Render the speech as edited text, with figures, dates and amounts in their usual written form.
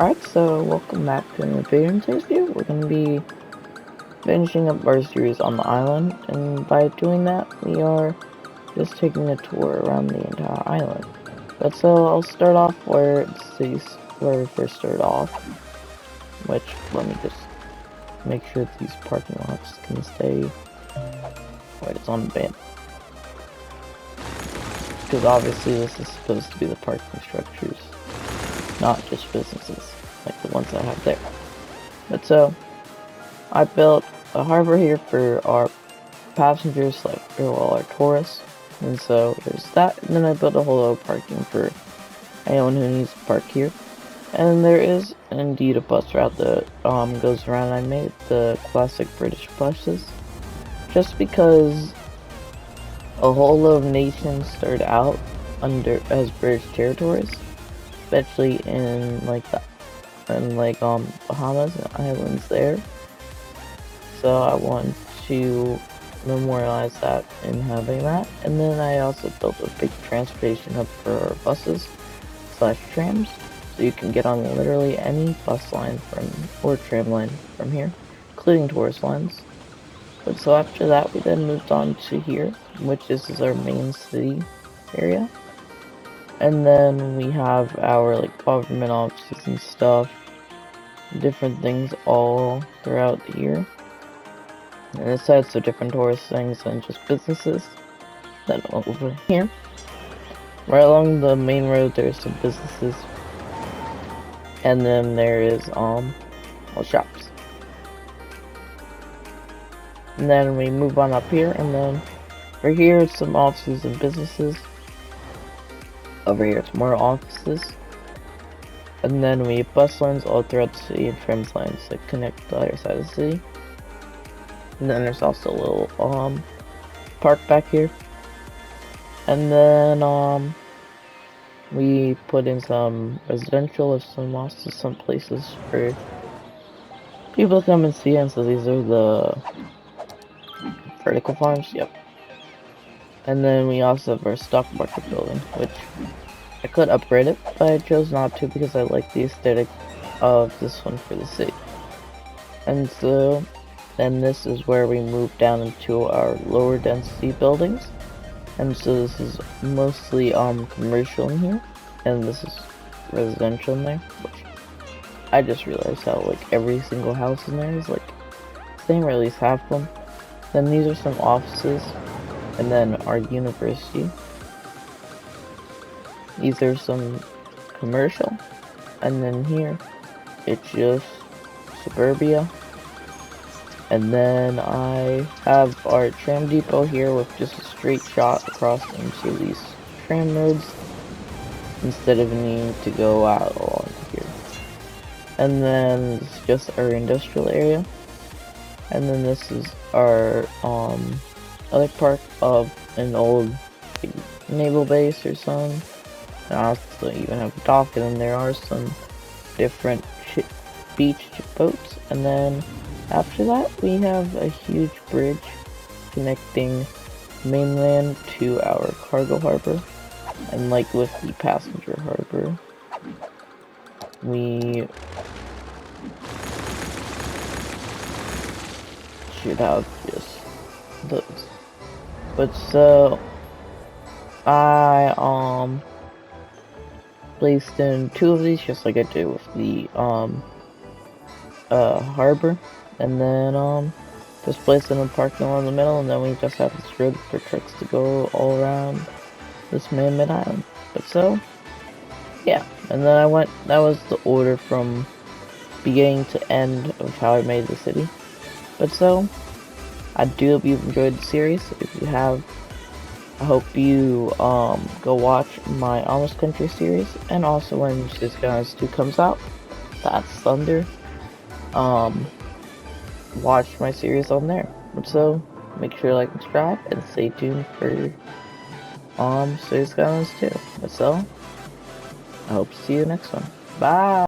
Alright, so welcome back to another video. In today's video, we're going to be finishing up our series on the island, and by doing that, we are just taking a tour around the entire island. But so, I'll start off where we first started off, which, let me just make sure that these parking lots can stay. Wait, it's on the band. Because obviously this is supposed to be the parking structures, not just businesses, like the ones I have there. But so, I built a harbor here for our passengers, like, well, our tourists, and so there's that, and then I built a whole lot of parking for anyone who needs to park here. And there is indeed a bus route that goes around. I made the classic British buses, just because a whole lot of nations started out as British territories, especially in Bahamas and islands there. So I wanted to memorialize that in having that. And then I also built a big transportation hub for our buses / trams, so you can get on literally any bus line or tram line from here, including tourist lines. But so after that, we then moved on to here, which is our main city area. And then we have our government offices and stuff, different things all throughout here. And this has some different tourist things than just businesses. Then over here, right along the main road, there's some businesses, and then there is shops. And then we move on up here, and then over here it's some offices and businesses. Over here it's more offices. And then we have bus lines all throughout the city and tram lines that connect the other side of the city. And then there's also a little park back here. And then we put in some residential of some offices, some places for people to come and see. And so these are the vertical farms, yep. And then we also have our stock market building, which I could upgrade it, but I chose not to because I like the aesthetic of this one for the city. And so then this is where we move down into our lower density buildings. And so this is mostly commercial in here, and this is residential in there, which I just realized how every single house in there is the same, or at least half of them. Then these are some offices, and then our university. These are some commercial, and then here it's just suburbia. And then I have our tram depot here with just a straight shot across into these tram roads instead of needing to go out along here. And then it's just our industrial area. And then this is our other part of an old naval base or something. And I also even have a dock, and then there are some different beach boats. And then after that, we have a huge bridge connecting mainland to our cargo harbor. And with the passenger harbor, we should have just those. But so I placed in 2 of these, just like I did with the harbor, and then just placed in a parking lot in the middle, and then we just have this road for trucks to go all around this man-made island. But so yeah, and then that was the order from beginning to end of how I made the city. But so I do hope you've enjoyed the series. If you have, I hope you go watch my Almost Country series, and also when cityskylines 2 comes out, that's Thunder. Watch my series on there. But so make sure to like and subscribe, and stay tuned for cityskylines 2. But so I hope to see you next one. Bye.